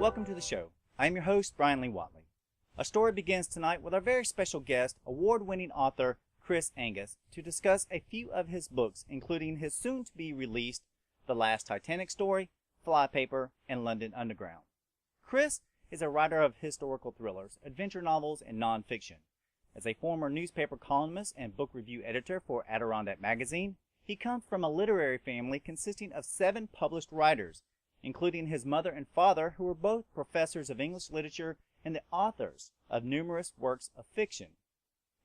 welcome to the show. I am your host, Bryan Lee Whatley. Our story begins tonight with our very special guest, award-winning author Chris Angus, to discuss a few of his books, including his soon-to-be-released The Last Titanic Story, Flypaper, and London Underground. Chris is a writer of historical thrillers, adventure novels, and nonfiction. As a former newspaper columnist and book review editor for Adirondack Magazine, he comes from a literary family consisting of 7 published writers, including his mother and father, who were both professors of English literature and the authors of numerous works of fiction.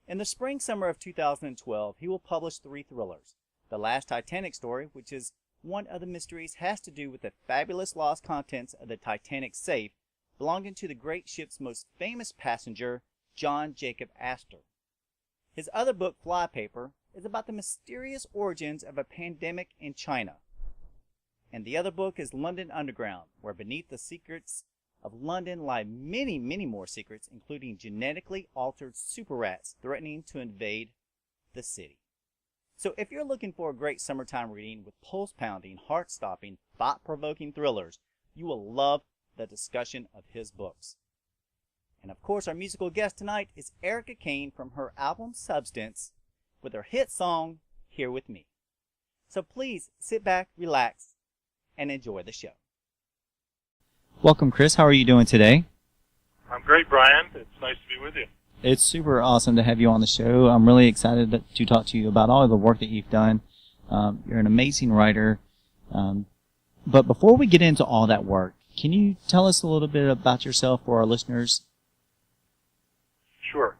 In the spring-summer of 2012, he will publish 3 thrillers. The Last Titanic Story, which is one of the mysteries, has to do with the fabulous lost contents of the Titanic safe belonging to the great ship's most famous passenger, John Jacob Astor. His other book, Flypaper, is about the mysterious origins of a pandemic in China. And the other book is London Underground, where beneath the secrets of London lie many, many more secrets, including genetically altered super rats threatening to invade the city. So if you're looking for a great summertime reading with pulse-pounding, heart-stopping, thought-provoking thrillers, you will love the discussion of his books. And of course, our musical guest tonight is Arika Kane from her album Substance with her hit song, Here With Me. So please sit back, relax, and enjoy the show. Welcome, Chris. How are you doing today? I'm great, Brian. It's nice to be with you. It's super awesome to have you on the show. I'm really excited to talk to you about all of the work that you've done. You're an amazing writer. But before we get into all that work, can you tell us a little bit about yourself for our listeners? Sure.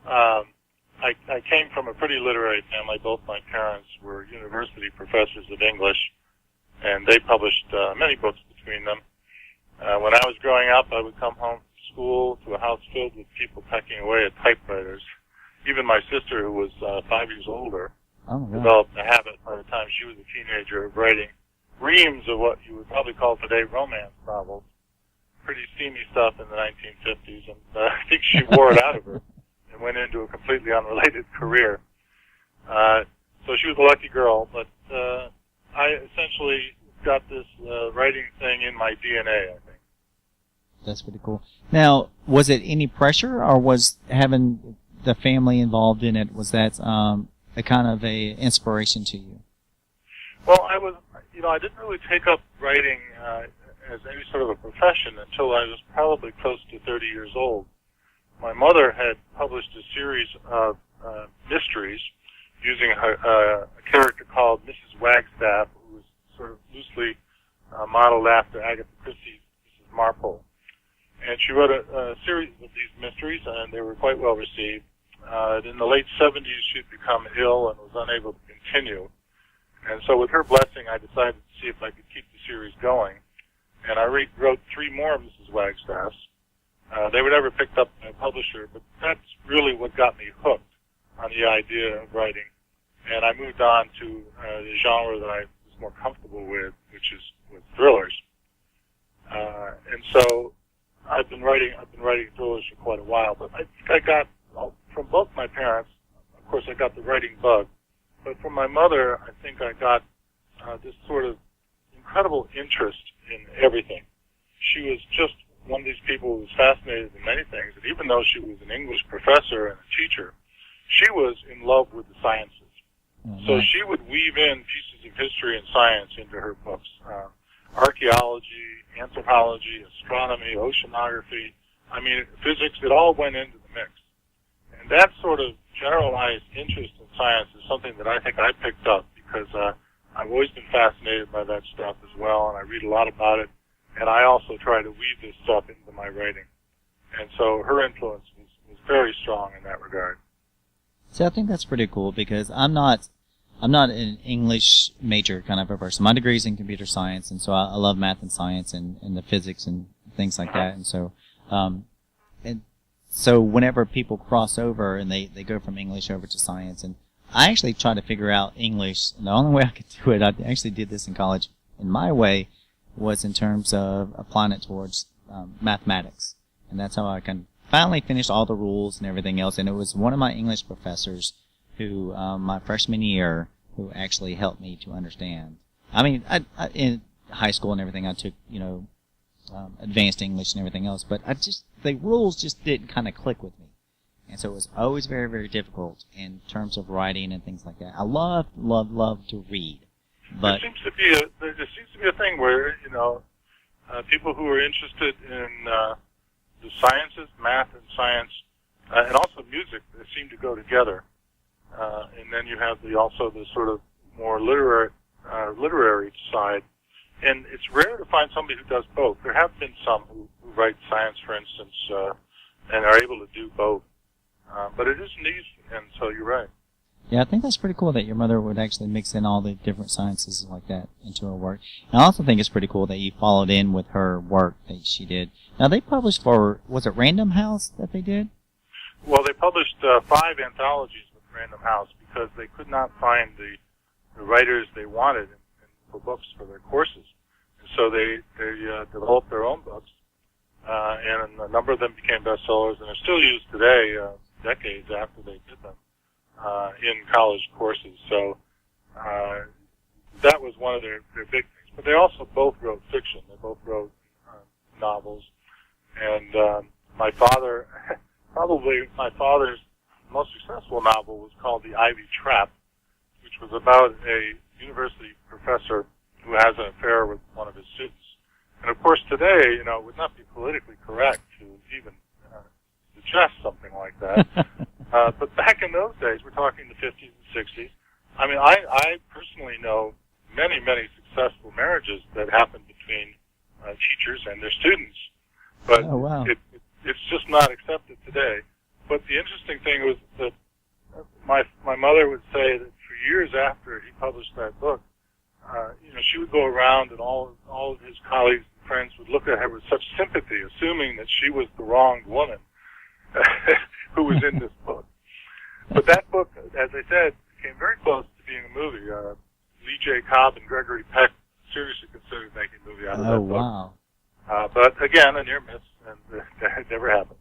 I came from a pretty literary family. Both my parents were university professors of English, and they published many books between them. When I was growing up, I would come home from school to a house filled with people pecking away at typewriters. Even my sister, who was 5 years older, developed a habit by the time she was a teenager of writing reams of what you would probably call today romance novels. Pretty steamy stuff in the 1950s, and I think she wore it out of her and went into a completely unrelated career. So she was a lucky girl, but I essentially got this writing thing in my DNA, I think. That's pretty cool. Now, was it any pressure, or was having the family involved in it, was that a kind of a inspiration to you? Well, I didn't really take up writing as any sort of a profession until I was probably close to 30 years old. My mother had published a series of mysteries using a character called Mrs. Wagstaff, who was sort of loosely modeled after Agatha Christie's Mrs. Marple. And she wrote a series of these mysteries, and they were quite well received. In the late 70s, she'd become ill and was unable to continue. And so with her blessing, I decided to see if I could keep the series going. And I wrote 3 more Mrs. Wagstaffs. They were never picked up by a publisher, but that's really what got me hooked on the idea of writing. And I moved on to the genre that I was more comfortable with, which is with thrillers. And so I've been writing thrillers for quite a while. But I think I got, from both my parents, of course I got the writing bug, but from my mother, I think I got this sort of incredible interest in everything. She was just one of these people who was fascinated in many things, and even though she was an English professor and a teacher, she was in love with the sciences. Mm-hmm. So she would weave in pieces of history and science into her books. Archaeology, anthropology, astronomy, oceanography, physics, it all went into the mix. And that sort of generalized interest in science is something that I think I picked up because I've always been fascinated by that stuff as well, and I read a lot about it, and I also try to weave this stuff into my writing. And so her influence was very strong in that regard. So I think that's pretty cool because I'm not an English major kind of a person. My degree is in computer science, and so I love math and science and the physics and things like that. And so whenever people cross over and they go from English over to science, and I actually try to figure out English, and the only way I could do it, I actually did this in college, in my way, was in terms of applying it towards mathematics. And that's how I finally finished all the rules and everything else. And it was one of my English professors who, my freshman year, who actually helped me to understand. In high school and everything, I took, advanced English and everything else, but the rules just didn't kind of click with me. And so it was always very, very difficult in terms of writing and things like that. I love to read. But there seems to be a thing where, people who are interested in the sciences, math and science, and also music, they seem to go together. And then you have also the sort of more literary side. And it's rare to find somebody who does both. There have been some who write science, for instance, and are able to do both. But it isn't easy, and so you're right. Yeah, I think that's pretty cool that your mother would actually mix in all the different sciences like that into her work. And I also think it's pretty cool that you followed in with her work that she did. Now, they published was it Random House that they did? Well, they published 5 anthologies with Random House because they could not find the writers they wanted for books for their courses. And so they developed their own books, and a number of them became bestsellers and are still used today, decades after they did them, in college courses. So that was one of their big things. But they also both wrote fiction. They both wrote novels. And my father, probably my father's most successful novel was called The Ivy Trap, which was about a university professor who has an affair with one of his students. And of course today, it would not be politically correct to even suggest something like that. But back in those days, we're talking the 50s and 60s. I mean, I personally know many, many successful marriages that happened between teachers and their students. But oh, wow. It's just not accepted today. But the interesting thing was that my mother would say that for years after he published that book, she would go around and all of his colleagues and friends would look at her with such sympathy, assuming that she was the wronged woman who was in this book. But that book, as I said, came very close to being a movie. Lee J. Cobb and Gregory Peck seriously considered making a movie out of that book. Oh, wow. But again, a near miss, and that never happened.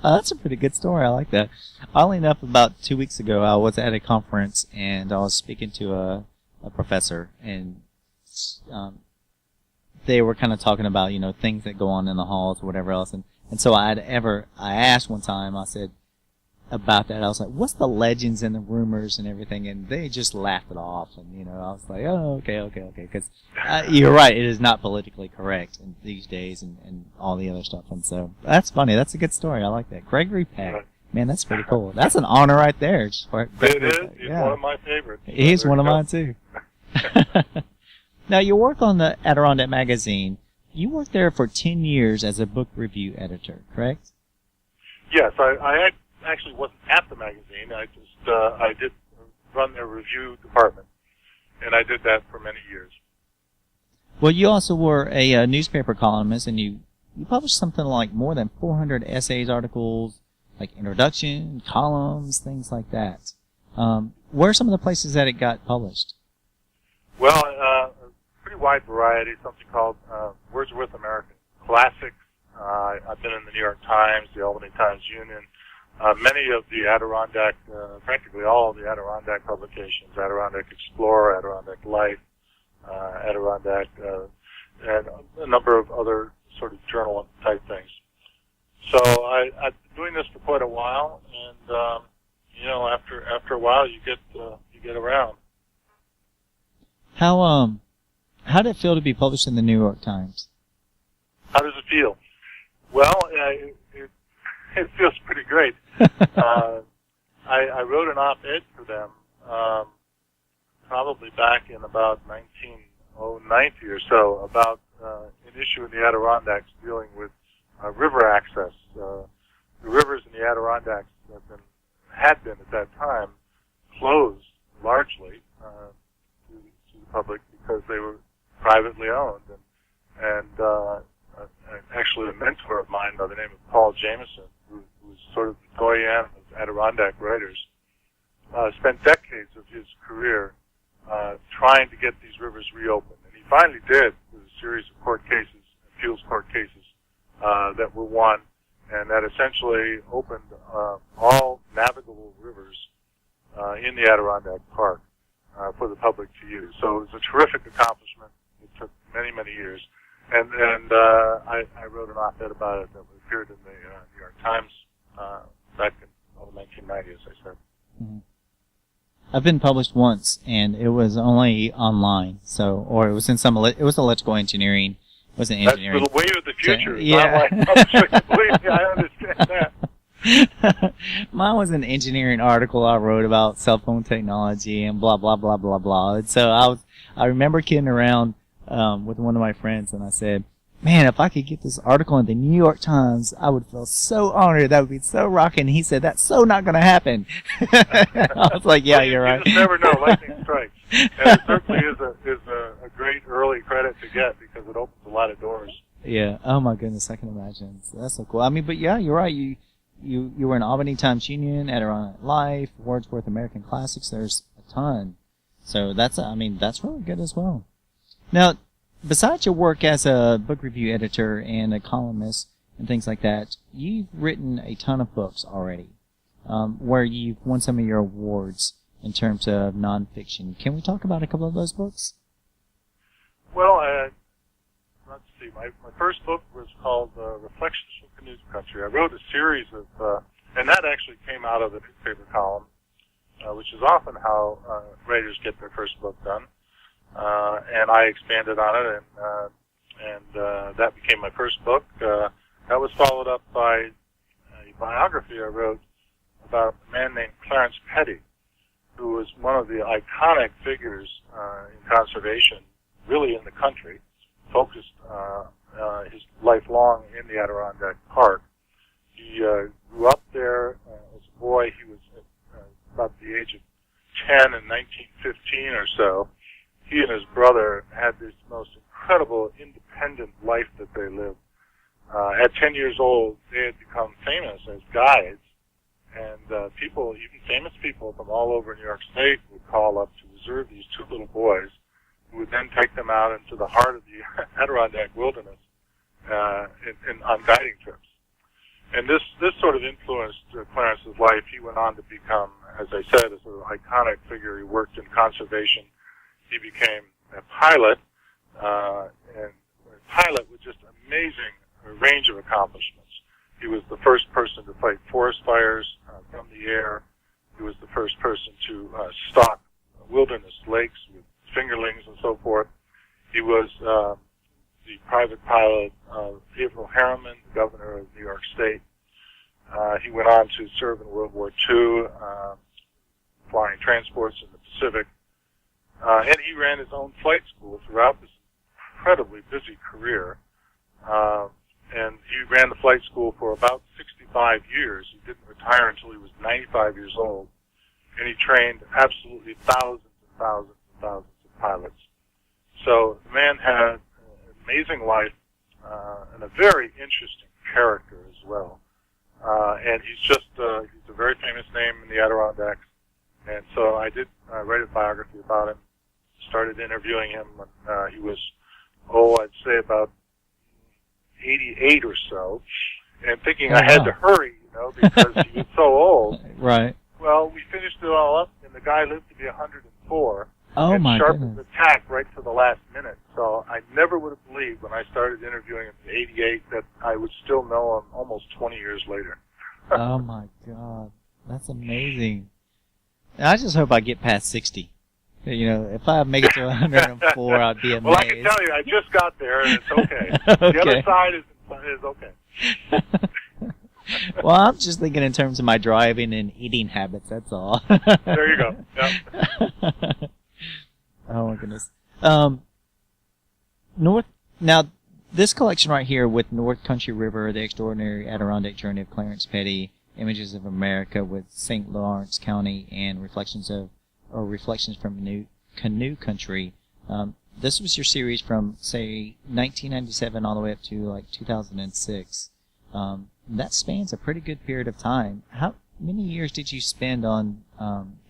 That's a pretty good story. I like that. Oddly enough, about 2 weeks ago, I was at a conference, and I was speaking to a professor, and they were kind of talking about, things that go on in the halls or whatever else, and so I asked one time, I said, about that, I was like, what's the legends and the rumors and everything? And they just laughed it off. And, I was like, oh, okay. Because you're right, it is not politically correct in these days and all the other stuff. And so that's funny. That's a good story. I like that. Gregory Peck. Man, that's pretty cool. That's an honor right there. It is. He's one of my favorites. He's one of mine, too. Now, you work on the Adirondack magazine. You worked there for 10 years as a book review editor, correct? Yes, I actually wasn't at the magazine. I did run their review department, and I did that for many years. Well, you also were a newspaper columnist, and you published something like more than 400 essays, articles, like introduction, columns, things like that. Where are some of the places that it got published? Well, a pretty wide variety. Something called Wordsworth American Classics. I've been in the New York Times, the Albany Times-Union, many of the Adirondack, practically all of the Adirondack publications, Adirondack Explorer, Adirondack Life, Adirondack, and a number of other sort of journal-type things. So I've been doing this for quite a while, and after a while, you get around. How did it feel to be published in the New York Times? How does it feel? Well, it feels pretty great. I wrote an op-ed for them probably back in about 1990 or so about an issue in the Adirondacks dealing with river access. The rivers in the Adirondacks had been at that time closed largely to the public because they were privately owned. And actually a mentor of mine by the name of Paul Jameson, who was sort of the doyen of Adirondack writers, spent decades of his career trying to get these rivers reopened. And he finally did with a series of court cases, appeals court cases, that were won, and that essentially opened all navigable rivers in the Adirondack Park for the public to use. So it was a terrific accomplishment. It took many, many years. I wrote an op-ed about it that appeared in the New York Times back in the 1990s, I said. Mm-hmm. I've been published once, and it was only online, or it was in it was electrical engineering. It wasn't engineering. That's the wave of the future. Yeah. Believe me, I understand that. Mine was an engineering article I wrote about cell phone technology and blah, blah, blah, blah, blah. And so I remember kidding around with one of my friends, and I said, man, if I could get this article in the New York Times, I would feel so honored. That would be so rocking. He said, that's so not going to happen. I was like, yeah, you're right. You just never know. Lightning strikes. And it certainly is a great early credit to get because it opens a lot of doors. Yeah. Oh, my goodness. I can imagine. So that's so cool. I mean, but yeah, you're right. You were in Albany Times Union, Adirondack Life, Wordsworth American Classics. There's a ton. So that's really good as well. Now, besides your work as a book review editor and a columnist and things like that, you've written a ton of books already, where you've won some of your awards in terms of nonfiction. Can we talk about a couple of those books? Well, let's see. My first book was called Reflections from Canoe Country. I wrote a series of, and that actually came out of the newspaper column, which is often how writers get their first book done. And I expanded on it, and that became my first book. That was followed up by a biography I wrote about a man named Clarence Petty, who was one of the iconic figures in conservation, really in the country, focused his life long in the Adirondack Park. He grew up there as a boy. He was about the age of 10 in 1915 or so. He and his brother had this most incredible independent life that they lived. At 10 years old, they had become famous as guides, and people, even famous people from all over New York State, would call up to observe these two little boys, who would then take them out into the heart of the Adirondack wilderness on guiding trips. And this sort of influenced Clarence's life. He went on to become, as I said, a sort of iconic figure. He worked in conservation. He became a pilot, and a pilot with just amazing range of accomplishments. He was the first person to fight forest fires from the air. He was the first person to stock wilderness lakes with fingerlings and so forth. He was the private pilot of Averell Harriman, the governor of New York State. He went on to serve in World War II, flying transports in the Pacific. And he ran his own flight school throughout this incredibly busy career. And he ran the flight school for about 65 years. He didn't retire until he was 95 years old. And he trained absolutely thousands and thousands and thousands of pilots. So the man had an amazing life and a very interesting character as well. And he's a very famous name in the Adirondacks. And so I did write a biography about him. Started interviewing him when he was, I'd say about 88 or so, and thinking I had to hurry, because he was so old. Right. Well, we finished it all up, and the guy lived to be 104. Oh, and my sharpened goodness. the tack right to the last minute. So I never would have believed when I started interviewing him in 88 that I would still know him almost 20 years later. Oh, my God. That's amazing. I just hope I get past 60. If I make it to 104, I'd be amazed. Well, I can tell you, I just got there, and it's okay. Okay. The other side is okay. Well, I'm just thinking in terms of my driving and eating habits, that's all. There you go. Yep. Oh, my goodness. Now, this collection right here with North Country River, The Extraordinary Adirondack Journey of Clarence Petty, Images of America with St. Lawrence County, and Reflections from Canoe Country. This was your series from, say, 1997 all the way up to, like, 2006. That spans a pretty good period of time. How many years did you spend on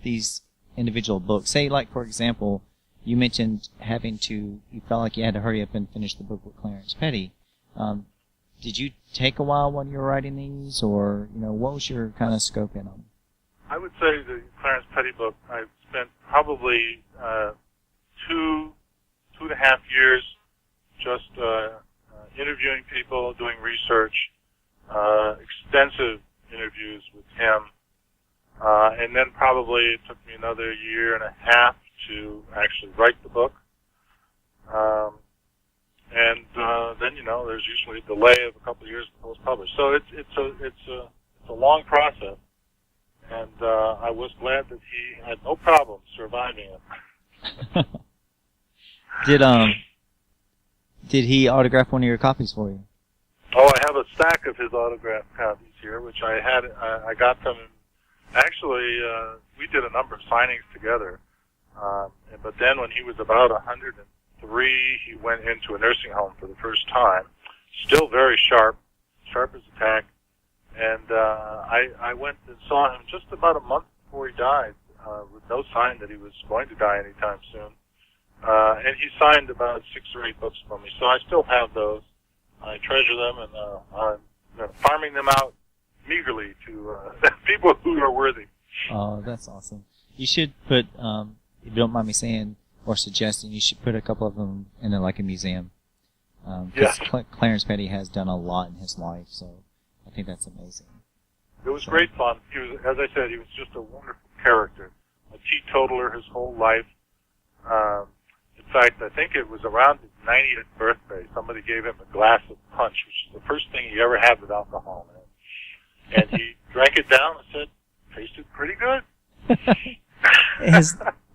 these individual books? Say, like, for example, you mentioned you felt like you had to hurry up and finish the book with Clarence Petty. Did you take a while when you were writing these, or, what was your kind of scope in them? I would say the Clarence Petty book, I spent probably 2.5 years just interviewing people, doing research, extensive interviews with him, and then probably it took me another year and a half to actually write the book. And then, you know, there's usually a delay of a couple of years before it's published. So it's a long process, and I was glad that he had no problem surviving it. Did he autograph one of your copies for you? Oh, I have a stack of his autographed copies here, which I got from him. Actually, we did a number of signings together. But then when he was about 103, he went into a nursing home for the first time. Still very sharp as a tack. And I went and saw him just about a month before he died, with no sign that he was going to die anytime soon. And he signed about 6 or 8 books for me. So I still have those. I treasure them, and I'm farming them out meagerly to people who are worthy. Oh, that's awesome. You should put, if you don't mind me saying or suggesting, you should put a couple of them in like a museum. Yes. Clarence Petty has done a lot in his life, so I think that's amazing. It was great fun. He was, as I said, he was just a wonderful character. A teetotaler his whole life. In fact, I think it was around his 90th birthday. Somebody gave him a glass of punch, which is the first thing he ever had with alcohol in it. And he drank it down and said, tasted pretty good.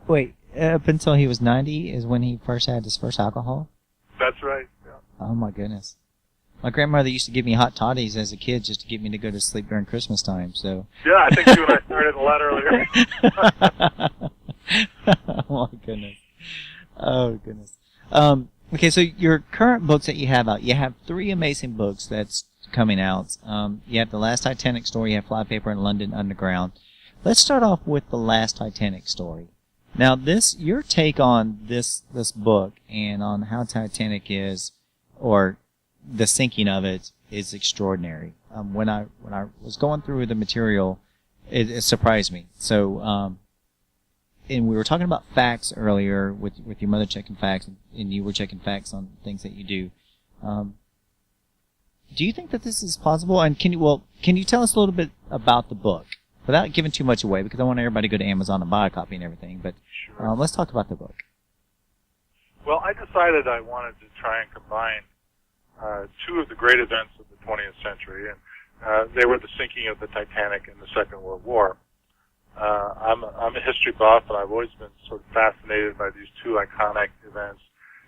Wait, up until he was 90 is when he first had his first alcohol? That's right, yeah. Oh, my goodness. My grandmother used to give me hot toddies as a kid just to get me to go to sleep during Christmas time, so... Yeah, I think you and I started a lot earlier. Oh, my goodness. Oh, goodness. Okay, so your current books that you have out, you have 3 amazing books that's coming out. You have The Last Titanic Story, you have Flypaper, and London Underground. Let's start off with The Last Titanic Story. Now, your take on this book and on how Titanic is, or the sinking of it, is extraordinary. When I was going through the material, it surprised me. So, and we were talking about facts earlier with your mother checking facts, and you were checking facts on things that you do. Do you think that this is possible? And can you tell us a little bit about the book without giving too much away? Because I want everybody to go to Amazon and buy a copy and everything. But sure. Let's talk about the book. Well, I decided I wanted to try and combine 2 of the great events of the 20th century, and they were the sinking of the Titanic and the Second World War. I'm a history buff, and I've always been sort of fascinated by these 2 iconic events.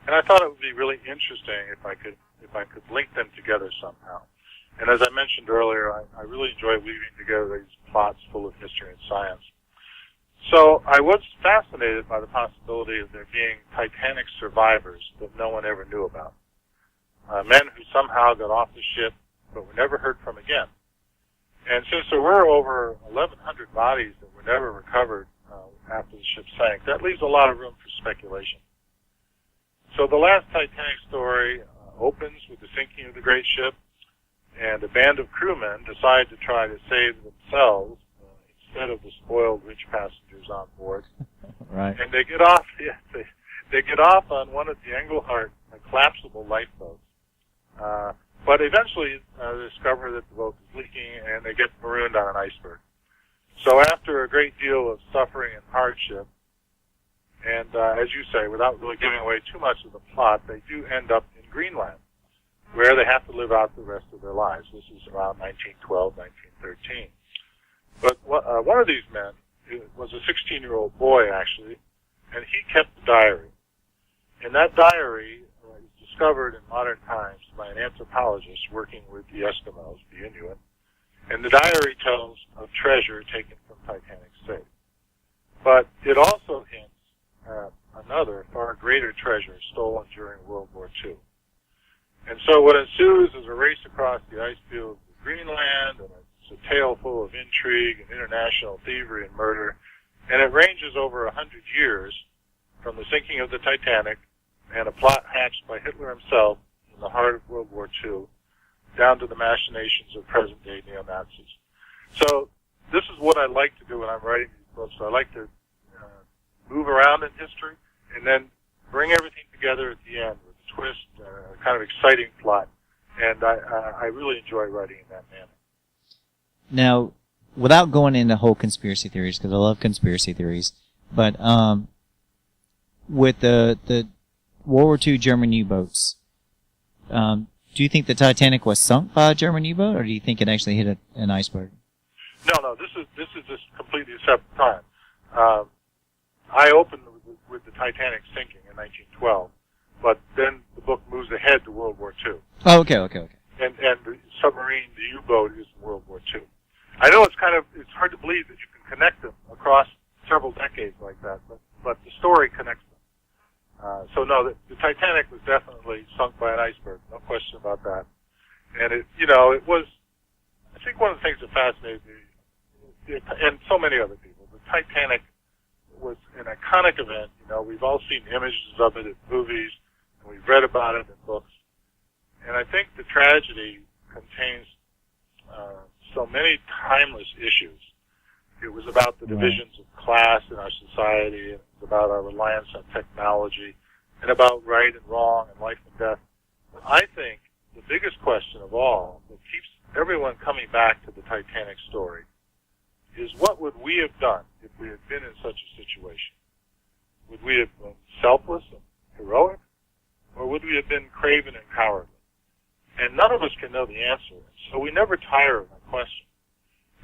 And I thought it would be really interesting if I could link them together somehow. And as I mentioned earlier, I really enjoy weaving together these plots full of history and science. So I was fascinated by the possibility of there being Titanic survivors that no one ever knew about. Men who somehow got off the ship but were never heard from again. And since there were over 1,100 bodies that were never recovered after the ship sank, that leaves a lot of room for speculation. So The Last Titanic Story opens with the sinking of the great ship, and a band of crewmen decide to try to save themselves instead of the spoiled rich passengers on board. Right. And they get off. They get off on one of the Engelhart collapsible lifeboats. But eventually they discover that the boat is leaking, and they get marooned on an iceberg. So after a great deal of suffering and hardship, and as you say, without really giving away too much of the plot, they do end up in Greenland, where they have to live out the rest of their lives. This is around 1912, 1913. But one of these men was a 16-year-old boy, actually, and he kept a diary. And that diary is discovered in modern times by an anthropologist working with the Eskimos, the Inuit. And the diary tells of treasure taken from Titanic's safe. But it also hints at another, far greater treasure stolen during World War II. And so what ensues is a race across the ice fields of Greenland, and it's a tale full of intrigue and international thievery and murder. And it ranges over 100 years from the sinking of the Titanic and a plot hatched by Hitler himself in the heart of World War II, down to the machinations of present-day neo-Nazis. So this is what I like to do when I'm writing these books. I like to move around in history and then bring everything together at the end with a twist, a kind of exciting plot And I really enjoy writing in that manner. Now, without going into whole conspiracy theories, because I love conspiracy theories, but with the World War II German U-boats, do you think the Titanic was sunk by a German U-boat, or do you think it actually hit an iceberg? No, this is just completely a separate time. I opened with the Titanic sinking in 1912, but then the book moves ahead to World War II. Oh, okay. And the submarine, the U-boat, is in World War II. I know it's hard to believe that you can connect them across several decades like that, but the story connects them. So no, the Titanic was definitely sunk by an iceberg, no question about that. And it was, I think one of the things that fascinated me, and so many other people, the Titanic was an iconic event. We've all seen images of it in movies, and we've read about it in books. And I think the tragedy contains so many timeless issues. It was about the divisions of class in our society, and it was about our reliance on technology, and about right and wrong and life and death. But I think the biggest question of all that keeps everyone coming back to the Titanic story is, what would we have done if we had been in such a situation? Would we have been selfless and heroic, or would we have been craven and cowardly? And none of us can know the answer, so we never tire of that question.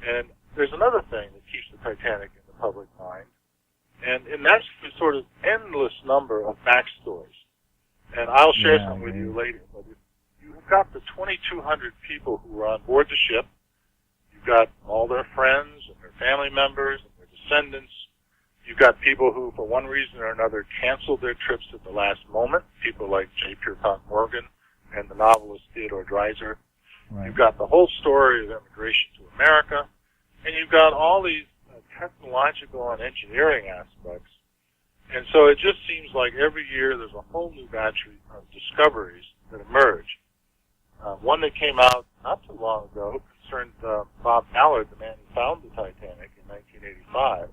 And there's another thing that keeps the Titanic in the public mind, and that's the sort of endless number of backstories. And I'll share some with you later, but you've got the 2,200 people who were on board the ship. You've got all their friends and their family members and their descendants. You've got people who, for one reason or another, canceled their trips at the last moment, people like J. Pierpont Morgan and the novelist Theodore Dreiser. Right. You've got the whole story of immigration to America, and you've got all these technological and engineering aspects. And so it just seems like every year there's a whole new batch of discoveries that emerge. One that came out not too long ago concerned Bob Ballard, the man who found the Titanic in 1985.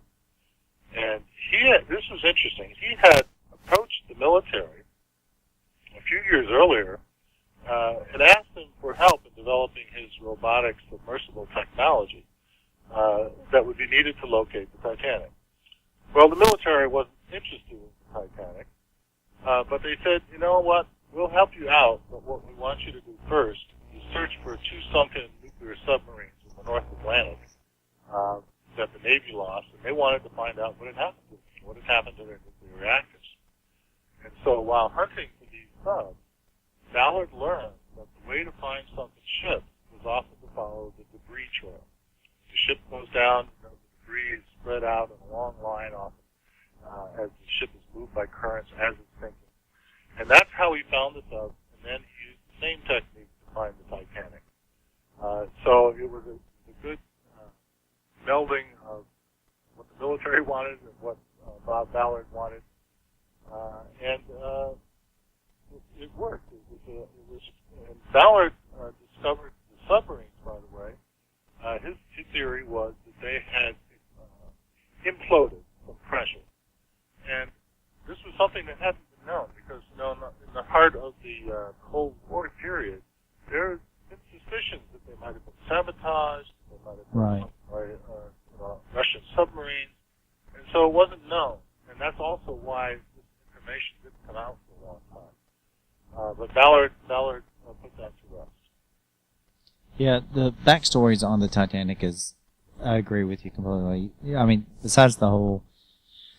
And this was interesting. He had approached the military a few years earlier and asked them for help in developing his robotic submersible technology that would be needed to locate the Titanic. Well, the military wasn't interested in the Titanic, but they said, you know what, we'll help you out, but what we want you to do first is search for 2 sunken nuclear submarines in the North Atlantic that the Navy lost, and they wanted to find out what had happened to them, what had happened to their nuclear reactors. And so while hunting for these subs, Ballard learned that the way to find sunken ships was often to follow the debris trail. The ship goes down, the debris is spread out in a long line often as the ship is moved by currents as it's sinking. And that's how he found the subs, and then he used the same technique to find the Titanic. So it was a good melding of what the military wanted and what Bob Ballard wanted, and it worked. And Ballard discovered the submarines, by the way. His theory was that they had imploded from pressure, and this was something that hadn't been known because, in the heart of the Cold War period, there had been suspicions that they might have been sabotaged, they might have been by Russian submarines, and so it wasn't known. And that's also why this information didn't come out for a long time. But Ballard put that to rest. Yeah, the backstories on the Titanic is, I agree with you completely. I mean, besides the whole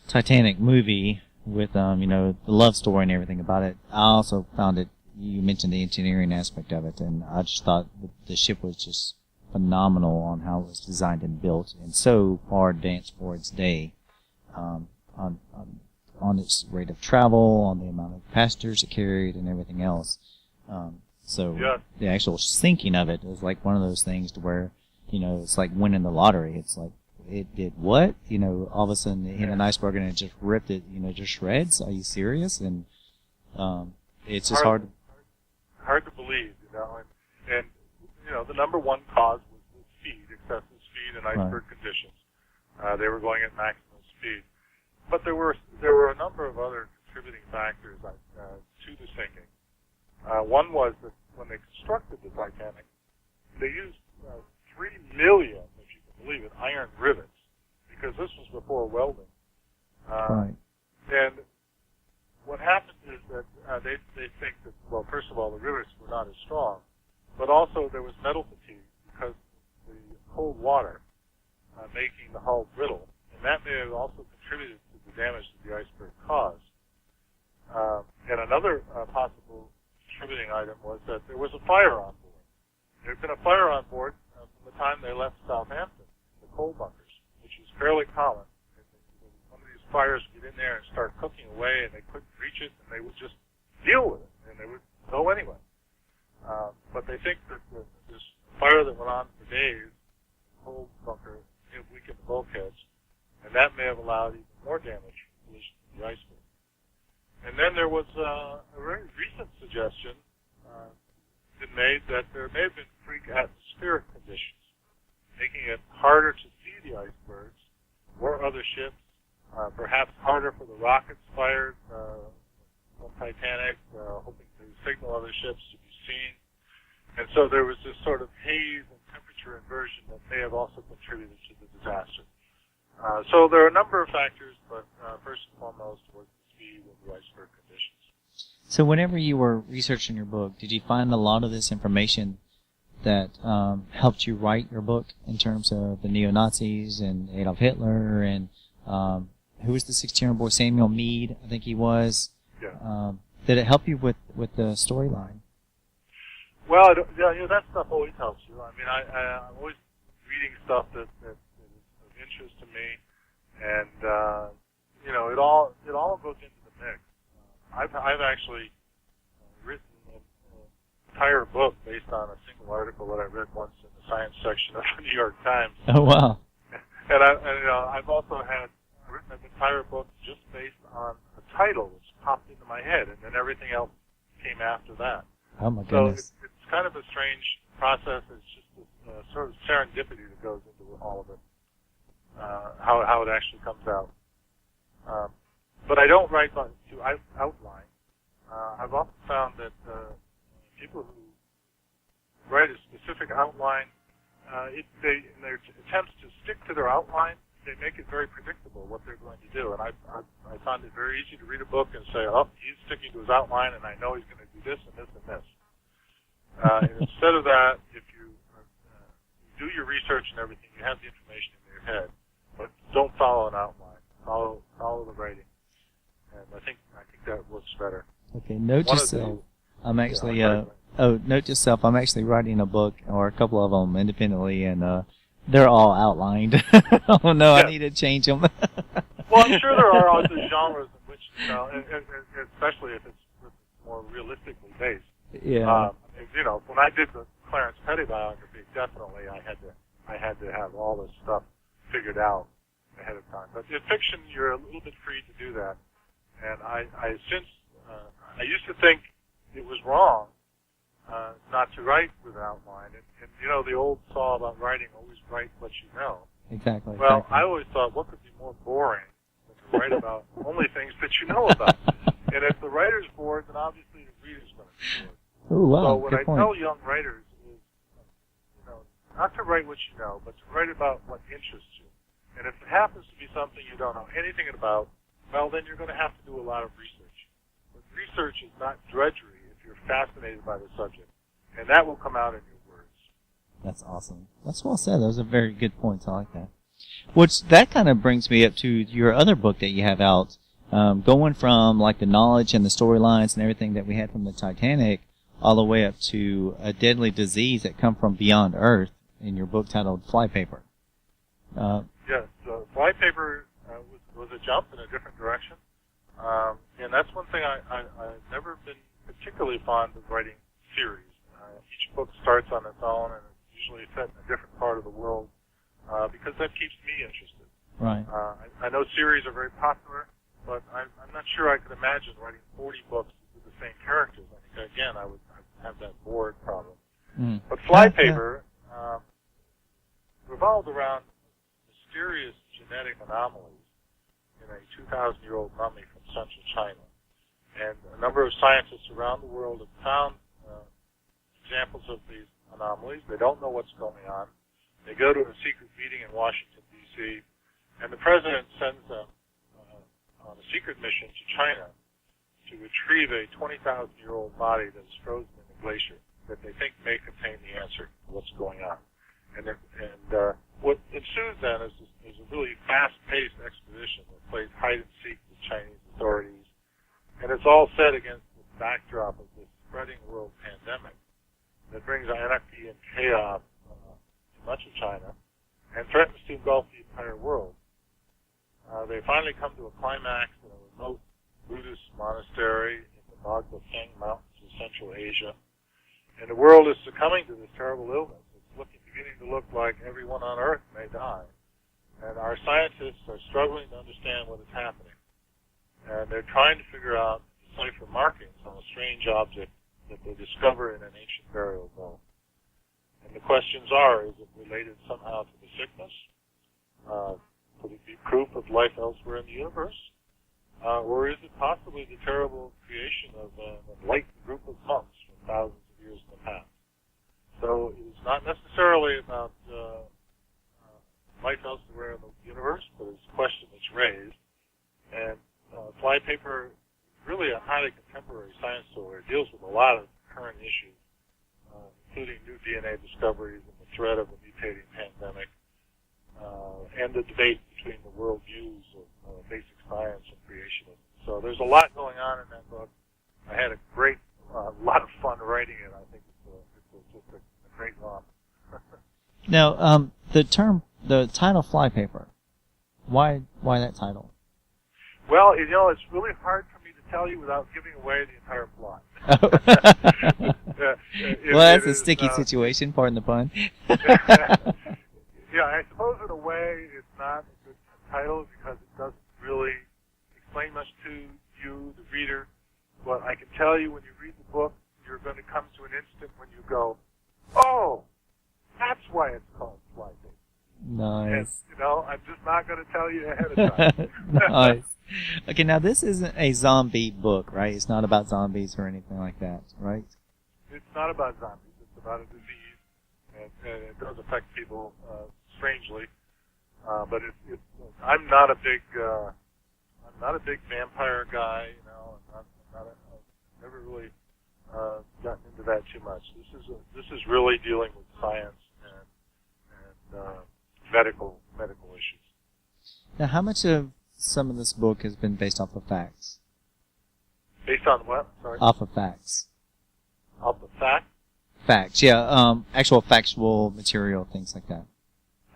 Titanic movie with, the love story and everything about it, I also found it, you mentioned the engineering aspect of it, and I just thought the ship was just phenomenal on how it was designed and built, and so far advanced for its day, on its rate of travel, on the amount of passengers it carried, and everything else. The actual sinking of it was like one of those things to where, it's like winning the lottery. It's like, it did what? All of a sudden it hit an iceberg and it just ripped it, to shreds. Are you serious? And it's just hard to believe, and the number one cause was the speed, excessive speed in iceberg conditions. They were going at maximum speed. But there were a number of other contributing factors to the sinking. One was that when they constructed iron rivets, because this was before welding. Right. And what happened is that they think that, well, first of all, the rivets were not as strong, but also there was metal fatigue because the cold water making the hull brittle, and that may have also contributed to the damage that the iceberg caused. And another possible contributing item was that there was a fire on board. There had been a fire on board from the time they left Southampton, the coal bunkers, which is fairly common. One of these fires would get in there and start cooking away, and they couldn't reach it, and they would just deal with it, and they would go anyway. But they think that this fire that went on for days, the coal bunker, it weakened the bulkheads, and that may have allowed even more damage to the iceberg. And then there was a very recent suggestion been made that there may have been freak atmospheric conditions, making it harder to see the icebergs or other ships, perhaps harder for the rockets fired from Titanic, hoping to signal other ships to be seen. And so there was this sort of haze and temperature inversion that may have also contributed to the disaster. So there are a number of factors, but first and foremost was the speed of the iceberg conditions. So whenever you were researching your book, did you find a lot of this information that helped you write your book in terms of the neo-Nazis and Adolf Hitler and who was the 16-year-old boy, Samuel Meade, I think he was? Yeah. Did it help you with the storyline? Well, that stuff always helps you. I mean, I'm always reading stuff that is of interest to me, and it all goes into the mix. I've actually written an entire book based on a single article that I read once in the science section of the New York Times. Oh wow! And I've also written an entire book just based on a title which popped into my head, and then everything else came after that. Oh my goodness! So it's kind of a strange process. It's just this sort of serendipity that goes into all of it, how it actually comes out. But I don't write to outline. I've often found that people who write a specific outline, in their attempts to stick to their outline, they make it very predictable what they're going to do. And I found it very easy to read a book and say, oh, he's sticking to his outline, and I know he's going to do this and this and this. And instead of that, if you do your research and everything, you have the information in your head, but don't follow an outline. Follow the writing. And I think that works better. Okay, note to self. I'm actually note to self. I'm actually writing a book or a couple of them independently, and they're all outlined. Oh no, yeah. I need to change them. Well, I'm sure there are other genres in which, especially if it's more realistically based. Yeah. When I did the Clarence Petty biography, definitely I had to have all this stuff figured out ahead of time. But in fiction, you're a little bit free to do that. And I used to think it was wrong not to write with an outline. And the old saw about writing, always write what you know. Exactly. Well, exactly. I always thought, what could be more boring than to write about only things that you know about? And if the writer's bored, then obviously the reader's going to be bored. Ooh, wow, so what good I point. tell young writers is, not to write what you know, but to write about what interests you. And if it happens to be something you don't know anything about, well, then you're going to have to do a lot of research. But research is not drudgery if you're fascinated by the subject, and that will come out in your words. That's awesome. That's well said. Those are very good points. I like that. Which that kind of brings me up to your other book that you have out, going from like the knowledge and the storylines and everything that we had from the Titanic, all the way up to a deadly disease that come from beyond Earth in your book titled Flypaper. Yes, Flypaper was a jump in a different direction, and that's one thing I've never been particularly fond of writing series. Each book starts on its own, and it's usually set in a different part of the world, because that keeps me interested. Right. I know series are very popular, but I'm not sure I could imagine writing 40 books with the same characters. I think, again, I would have that bored problem. Mm. But Flypaper revolved around mysterious genetic anomalies in a 2,000-year-old mummy from central China. And a number of scientists around the world have found examples of these anomalies. They don't know what's going on. They go to a secret meeting in Washington, CDC, and the president sends them on a secret mission to China to retrieve a 20,000-year-old body that is frozen in a glacier that they think may contain the answer to what's going on. And what ensues then is a really fast-paced expedition that plays hide-and-seek with Chinese authorities, and it's all set against the backdrop of this spreading world pandemic that brings anarchy and chaos to much of China and threatens to engulf the entire world. They finally come to a climax in a remote Buddhist monastery in the Kane Mountains of Central Asia, and the world is succumbing to this terrible illness. It's beginning to look like everyone on Earth may die, and our scientists are struggling to understand what is happening, and they're trying to figure out, decipher markings on a strange object that they discover in an ancient burial vault. And the questions are, is it related somehow to the sickness? Could it be proof of life elsewhere in the universe? Or is it possibly the terrible creation of an enlightened group of monks from thousands of years in the past? So it's not necessarily about life elsewhere in the universe, but it's a question that's raised. And Flypaper is really a highly contemporary science story. It deals with a lot of current issues, including new DNA discoveries and the threat of a mutating pandemic, and the debate between the world views of basic science and creationism. So there's a lot going on in that book. I had a great, lot of fun writing it. I think it's just a great romp. Now, the title Flypaper, why that title? Well, it's really hard for me to tell you without giving away the entire plot. Well, that's a sticky situation, pardon the pun. Yeah, I suppose in a way it's not a good title because it doesn't really explain much to you, the reader. But I can tell you when you read the book, you're going to come to an instant when you go, oh, that's why it's called Flypaper. Nice. And, I'm just not going to tell you ahead of time. Nice. Okay, now this isn't a zombie book, right? It's not about zombies or anything like that, right? It's not about zombies. It's about a disease, and it does affect people strangely. But I'm not a big vampire guy. I've never really gotten into that too much. This is really dealing with science and medical issues. Now, how much of some of this book has been based off of facts? Based on what? Sorry. Off of facts. Off of facts? Facts, yeah. Actual factual material, things like that.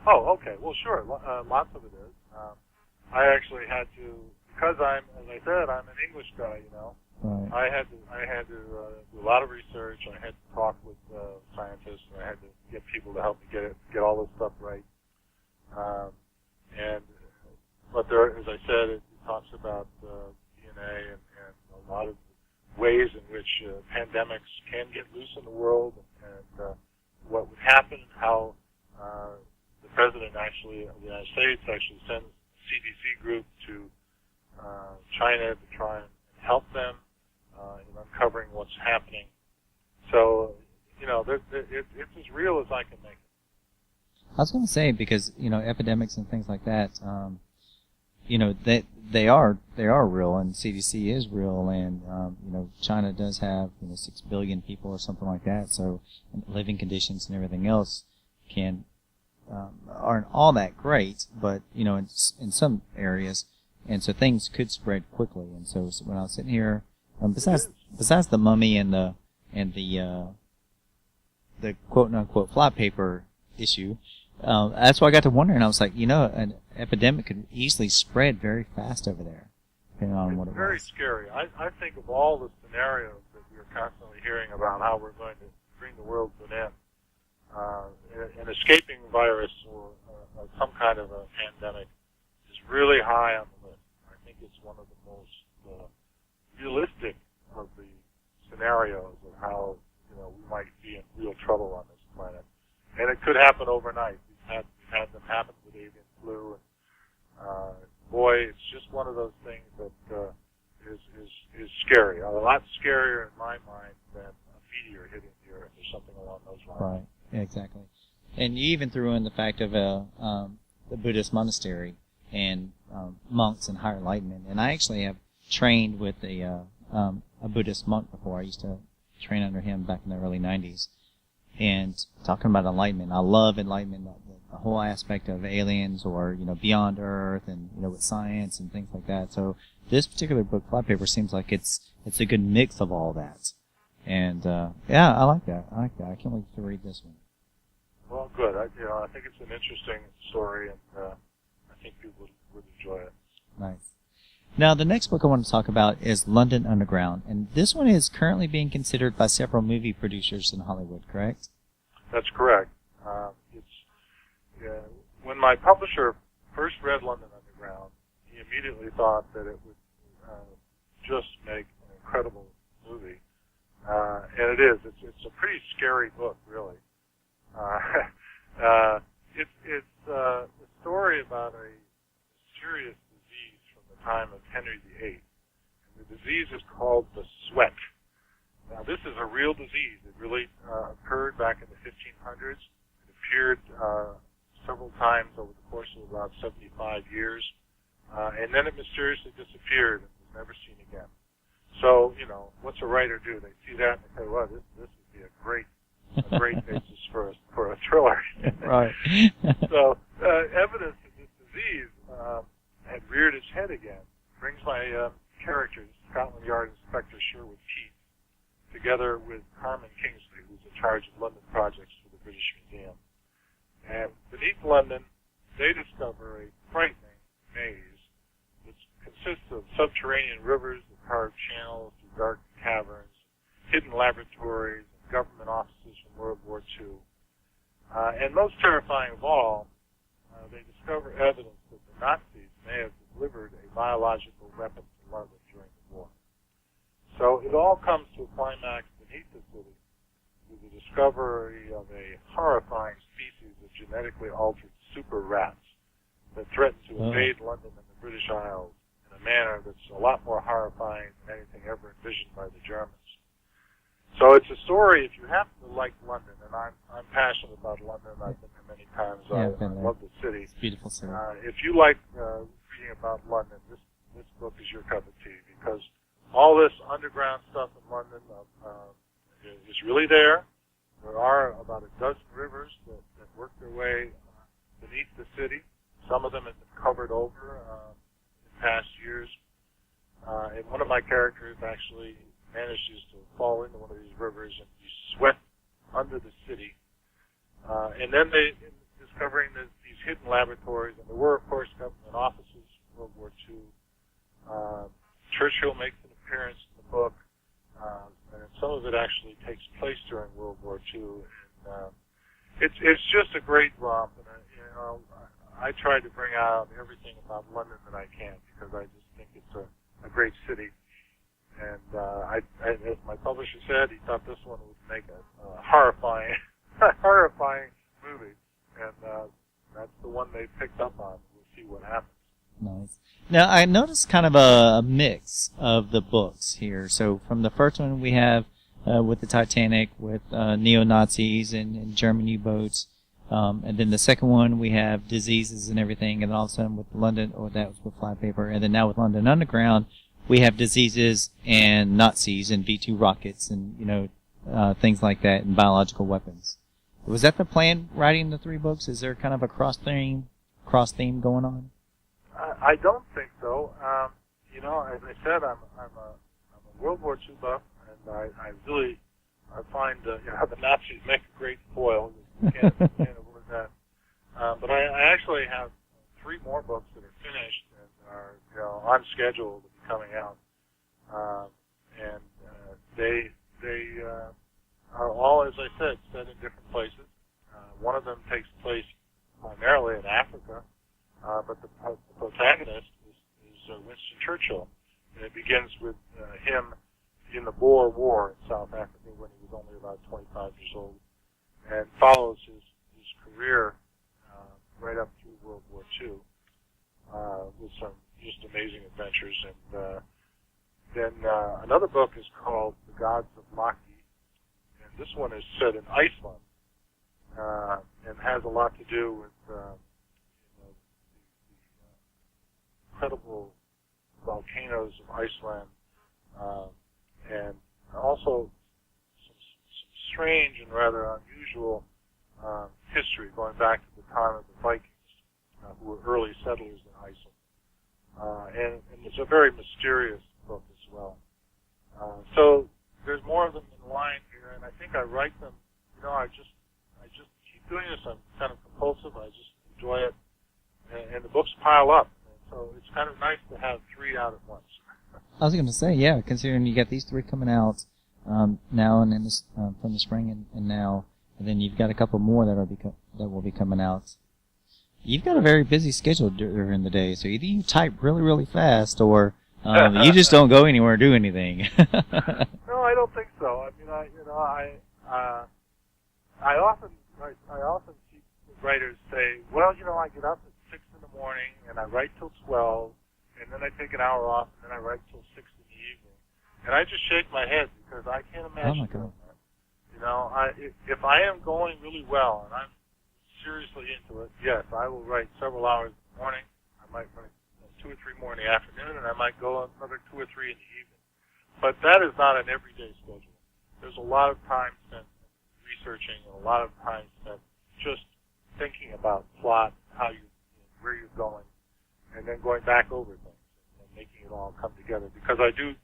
Oh, okay. Well, sure. Lots of it is. I actually had to, because as I said, I'm an English guy. Right. I had to do a lot of research. I had to talk with scientists, and I had to get people to help me get all this stuff right. But there, as I said, it talks about DNA and a lot of ways in which pandemics can get loose in the world, and what would happen, how the president of the United States actually sends a CDC group to China to try and help them in uncovering what's happening. So, it's as real as I can make it. I was going to say, because, epidemics and things like that, they are real, and CDC is real, and, China does have, 6 billion people or something like that, so living conditions and everything else aren't all that great, but, in some areas, and so things could spread quickly, and so when I was sitting here, besides the mummy and the quote unquote Flypaper issue, that's why I got to wondering. I was like, an epidemic could easily spread very fast over there, depending on what it was. It's very scary. I think of all the scenarios that we're constantly hearing about how we're going to bring the world to an end. An escaping virus or some kind of a pandemic is really high on the list. I think it's one of the most realistic of the scenarios of how we might be in real trouble on this planet, and it could happen overnight. We've had them happen with avian flu, and boy, it's just one of those things that is scary. A lot scarier in my mind than a meteor hitting the Earth or something along those lines. Right. Yeah, exactly. And you even threw in the fact of the Buddhist monastery and monks and higher enlightenment. And I actually have trained with a Buddhist monk before. I used to train under him back in the early 90s. And talking about enlightenment, I love enlightenment, the whole aspect of aliens or, beyond Earth and, with science and things like that. So this particular book, Flypaper, seems like it's a good mix of all that. And, I like that. I can't wait to read this one. Well, good. I think it's an interesting story, and I think people would enjoy it. Nice. Now, the next book I want to talk about is London Underground, and this one is currently being considered by several movie producers in Hollywood, correct? That's correct. When my publisher first read London Underground, he immediately thought that it would just make an incredible movie, and it is. It's a pretty scary book, really. It's a story about a serious disease from the time of Henry VIII. And the disease is called the sweat. Now, this is a real disease. It really occurred back in the 1500s. It appeared several times over the course of about 75 years, and then it mysteriously disappeared and was never seen again. So, what's a writer do? They see that and they say, well, this would be a great basis for a thriller. Right. So, evidence of this disease had reared its head again. Brings my characters, Scotland Yard Inspector Sherwood Keith, together with Carmen Kingsley, who's in charge of London projects for the British Museum. And beneath London, they discover a frightening maze that consists of subterranean rivers that carve channels through dark caverns, hidden laboratories, and government offices from World War II. And most terrifying of all, they discover evidence that the Nazis may have delivered a biological weapon to London during the war. So it all comes to a climax beneath the city with the discovery of a horrifying species of genetically altered super rats that threaten to invade London and the British Isles in a manner that's a lot more horrifying than anything ever envisioned by the Germans. So it's a story, if you happen to like London, and I'm passionate about London. I've been there many times. Yeah, I love the city. It's a beautiful city. If you like reading about London, this book is your cup of tea, because all this underground stuff in London is really there. There are about a dozen rivers that work their way beneath the city. Some of them have been covered over in past years. And one of my characters actually manages to fall into one of these rivers and be swept under the city. And then discovering these hidden laboratories, and there were, of course, government offices in World War II. Churchill makes an appearance in the book, and some of it actually takes place during World War II. And it's just a great romp, and I try to bring out everything about London that I can, because I just think it's a great city. And as my publisher said, he thought this one would make a horrifying movie, and that's the one they picked up on. We'll see what happens. Nice. Now, I noticed kind of a mix of the books here. So from the first one we have with the Titanic, with neo-Nazis and German U-boats. And then the second one we have diseases and everything. And then all of a sudden with London, that was with Flypaper. And then now with London Underground, we have diseases and Nazis and V-2 rockets and, things like that, and biological weapons. Was that the plan, writing the three books? Is there kind of a cross theme going on? I don't think so. As I said, I'm a World War II buff, and I find the Nazis make a great foil. You can't avoid that. But I actually have 3 more books that are finished and are on schedule to be coming out, and they are all, as I said, set in different places. One of them takes place primarily in Africa, but the protagonist is Winston Churchill, and it begins with him in the Boer War in South Africa when he was only about 25 years old, and follows his career right up through World War II with some just amazing adventures. And then another book is called The Gods of Laki, and this one is set in Iceland and has a lot to do with incredible volcanoes of Iceland, and also some strange and rather unusual history going back to the time of the Vikings, who were early settlers in Iceland. And it's a very mysterious book as well. So there's more of them in line here, and I think I write them. I just keep doing this. I'm kind of compulsive. I just enjoy it, and the books pile up. And so it's kind of nice to have 3 out at once. I was going to say, yeah, considering you got these 3 coming out now and in this, from the spring and now, and then you've got a couple more that will be coming out. You've got a very busy schedule during the day, so either you type really, really fast, or you just don't go anywhere or do anything. No, I don't think so. I mean, I often see writers say, well, I get up at 6 in the morning and I write till 12, and then I take an hour off, and then I write till 6 in the evening. And I just shake my head because I can't imagine doing that. If I am going really well and I'm seriously into it, yes, I will write several hours in the morning. I might write 2 or 3 more in the afternoon, and I might go another 2 or 3 in the evening. But that is not an everyday schedule. There's a lot of time spent researching and a lot of time spent just thinking about plot, where you're going, and then going back over things and making it all come together. Because I do,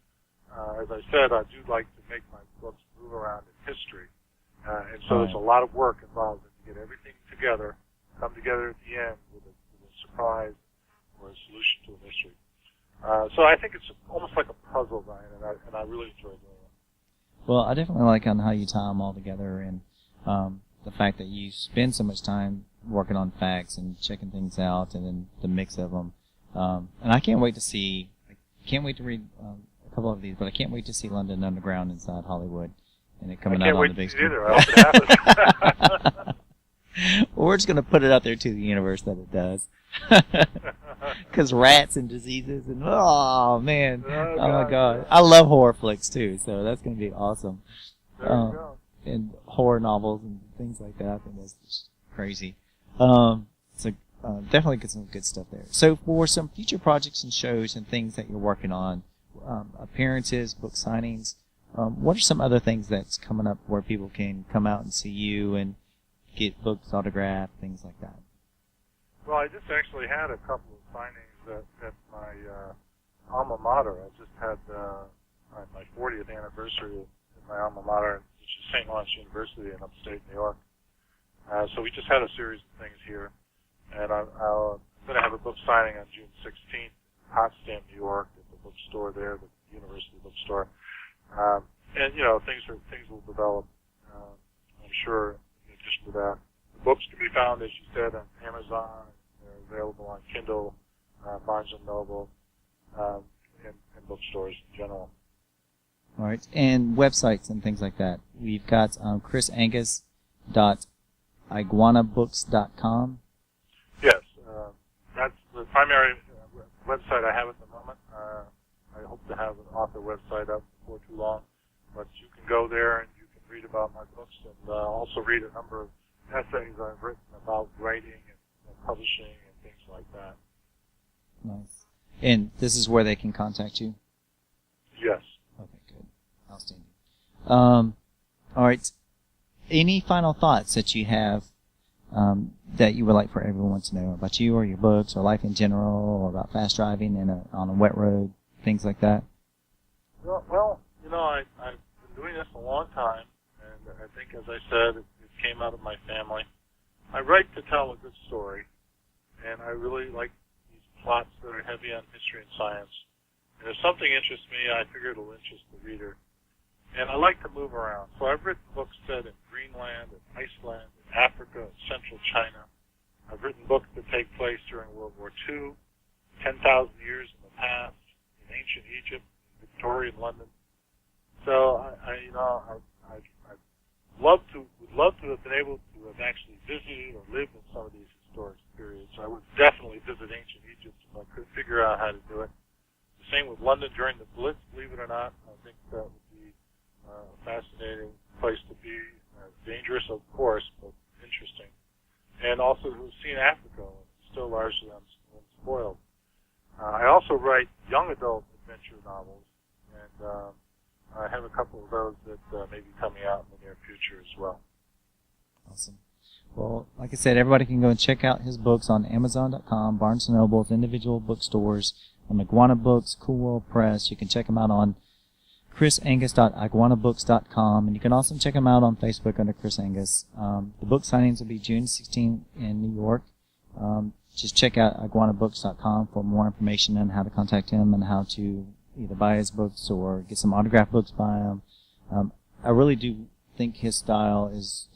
as I said, I do like to make my books move around in history, and so there's a lot of work involved to get everything together, come together at the end with a surprise or a solution to a mystery. So I think it's almost like a puzzle, Brian, and I really enjoy doing it. Well, I definitely like on how you tie them all together, and the fact that you spend so much time working on facts and checking things out, and then the mix of them. And I can't wait to read a couple of these, but I can't wait to see London Underground inside Hollywood, and it coming out on the big screen. I can't wait to see it either. I hope it happens. Well, we're just going to put it out there to the universe that it does. Because rats and diseases and, oh, man. Oh, my God. I love horror flicks, too, so that's going to be awesome. There you go. And horror novels and things like that. I think that's just crazy. So definitely get some good stuff there. So for some future projects and shows and things that you're working on, appearances, book signings, what are some other things that's coming up where people can come out and see you and get books autographed, things like that? Well, I just actually had a couple of signings at my alma mater. I just had my 40th anniversary at my alma mater, which is St. Lawrence University in upstate New York. So we just had a series of things here. And I'm going to have a book signing on June 16th in Potsdam, New York, at the bookstore there, the University Bookstore. And, things will develop, I'm sure, in addition to that. The books can be found, as you said, on Amazon. They're available on Kindle, Barnes & Noble, and bookstores in general. All right. And websites and things like that. We've got chrisangus.iguanabooks.com. Yes. That's the primary website I have at the moment. I hope to have an author website up before too long. But you can go there and you can read about my books and also read a number of essays I've written about writing and publishing and things like that. Nice. And this is where they can contact you? Yes. Okay, good. Outstanding. All right. Any final thoughts that you have that you would like for everyone to know about you or your books or life in general or about fast driving on a wet road, things like that? Well, I've been doing this a long time, and I think, as I said, it came out of my family. I write to tell a good story, and I really like these plots that are heavy on history and science. And if something interests me, I figure it'll interest the reader. And I like to move around. So I've written books set in Greenland, in Iceland, in Africa, in central China. I've written books that take place during World War II, 10,000 years in the past, in ancient Egypt, Victorian London. So would love to have been able to have actually visited or lived in some of these historic periods. I would definitely visit ancient Egypt if I could figure out how to do it. The same with London during the Blitz, believe it or not. I think that would be a fascinating place to be. Dangerous, of course, but interesting. And also to have seen Africa, still largely unspoiled. I also write young adult adventure novels, and I have a couple of those that may be coming out in the near future as well. Awesome. Well, like I said, everybody can go and check out his books on Amazon.com, Barnes & Noble's individual bookstores, on Iguana Books, Cool World Press. You can check them out on chrisangus.iguanabooks.com, and you can also check them out on Facebook under Chris Angus. The book signings will be June 16th in New York. Just check out iguanabooks.com for more information on how to contact him and how to either buy his books or get some autographed books by him. I really do think his style is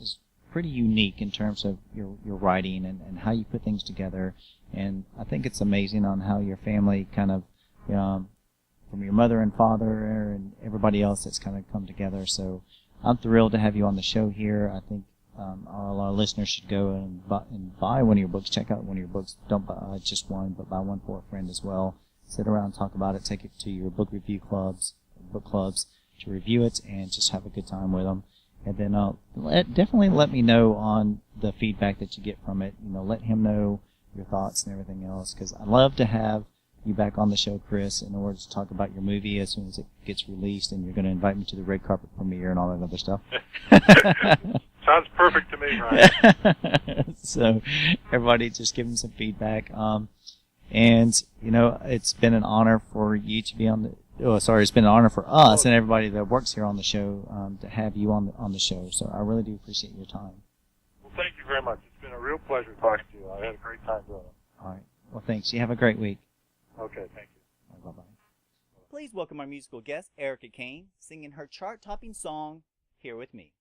pretty unique in terms of your writing and how you put things together. And I think it's amazing on how your family kind of, from your mother and father and everybody else that's kind of come together. So I'm thrilled to have you on the show here. I think all our listeners should go and buy one of your books. Check out one of your books. Don't buy just one, but buy one for a friend as well. Sit around, talk about it, take it to your book review clubs, book clubs to review it, and just have a good time with them. And then definitely let me know on the feedback that you get from it. Let him know your thoughts and everything else, because I'd love to have you back on the show, Chris, in order to talk about your movie as soon as it gets released, and you're going to invite me to the red carpet premiere and all that other stuff. Sounds perfect to me, Ryan. So everybody just give him some feedback. And, it's been an honor for you to be on the... it's been an honor for us and everybody that works here on the show to have you on the show. So I really do appreciate your time. Well, thank you very much. It's been a real pleasure talking to you. I had a great time doing it. All right. Well, thanks. You have a great week. Okay, thank you. Bye-bye. Please welcome our musical guest, Arika Kane, singing her chart-topping song, Here With Me.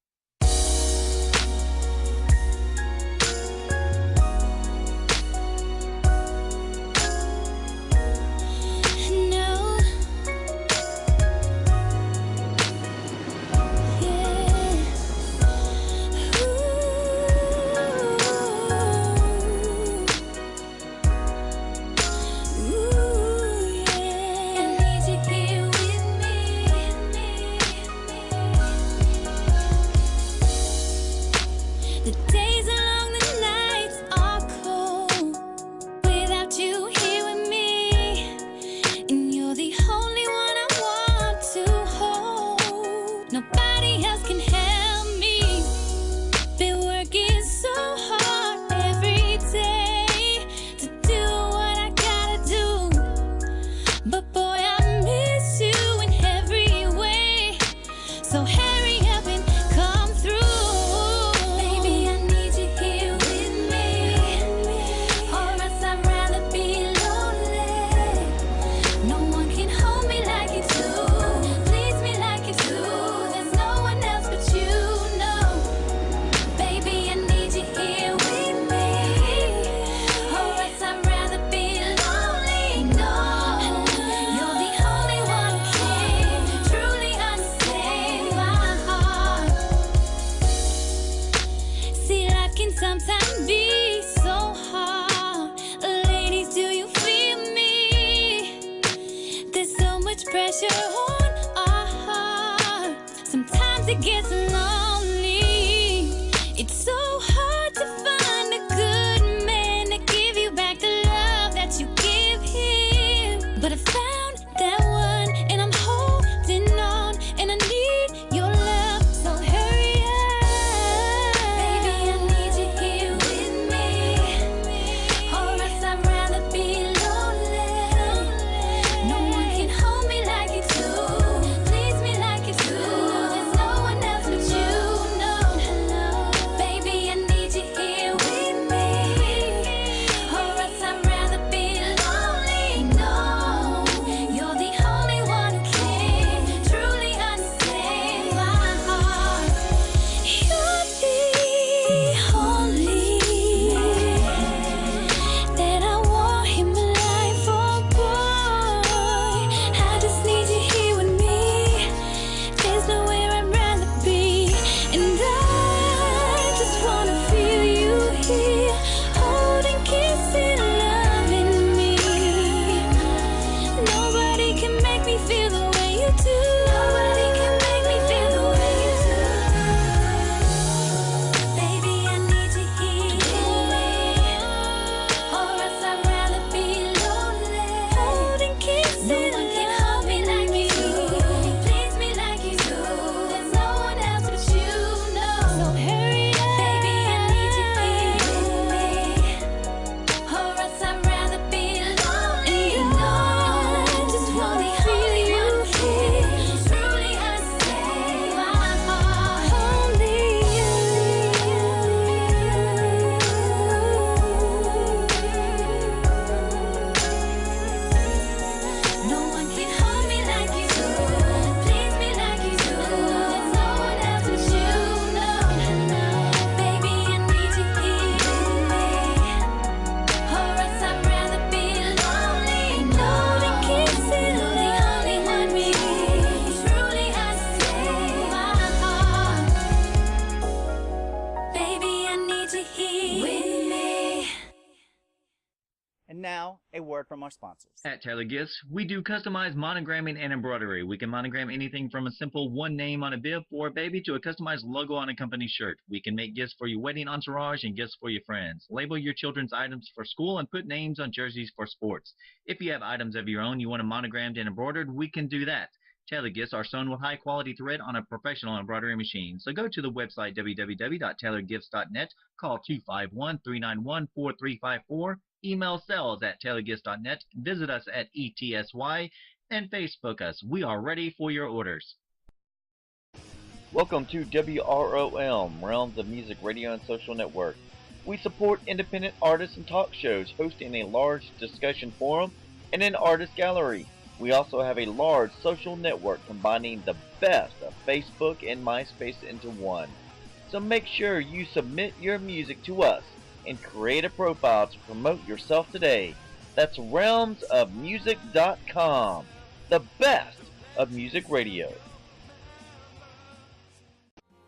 word from our sponsors. At Taylor Gifts, we do customized monogramming and embroidery. We can monogram anything from a simple one name on a bib for a baby to a customized logo on a company shirt. We can make gifts for your wedding entourage and gifts for your friends. Label your children's items for school and put names on jerseys for sports. If you have items of your own you want them monogrammed and embroidered, we can do that. Tailor Gifts are sewn with high-quality thread on a professional embroidery machine. So go to the website www.tailorgifts.net, call 251-391-4354, email sales@tailorgifts.net, visit us at ETSY, and Facebook us. We are ready for your orders. Welcome to WROM, Realms of Music Radio and Social Network. We support independent artists and talk shows, hosting a large discussion forum and an artist gallery. We also have a large social network combining the best of Facebook and MySpace into one. So make sure you submit your music to us and create a profile to promote yourself today. That's realmsofmusic.com, the best of music radio.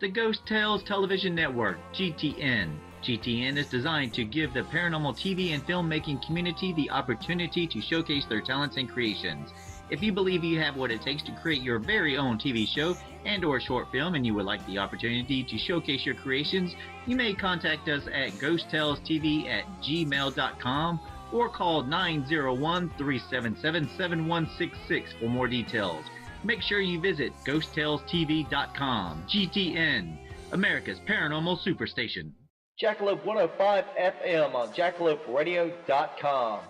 The Ghost Tales Television Network, GTN. GTN is designed to give the paranormal TV and filmmaking community the opportunity to showcase their talents and creations. If you believe you have what it takes to create your very own TV show and or short film and you would like the opportunity to showcase your creations, you may contact us at ghosttales.tv@gmail.com or call 901-377-7166 for more details. Make sure you visit ghosttalestv.com. GTN, America's Paranormal Superstation. Jackalope 105 FM on jackaloperadio.com.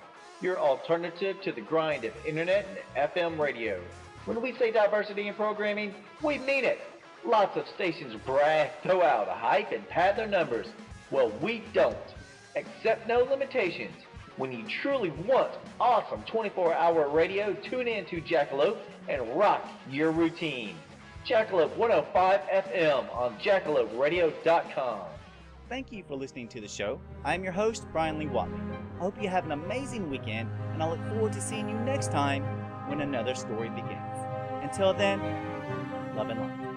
Your alternative to the grind of internet and FM radio. When we say diversity in programming, we mean it. Lots of stations brag, throw out a hype, and pad their numbers. Well, we don't. Accept no limitations. When you truly want awesome 24-hour radio, tune in to Jackalope and rock your routine. Jackalope 105 FM on jackaloperadio.com. Thank you for listening to the show. I'm your host, Bryan Lee Whatley. I hope you have an amazing weekend, and I look forward to seeing you next time when another story begins. Until then, love and light.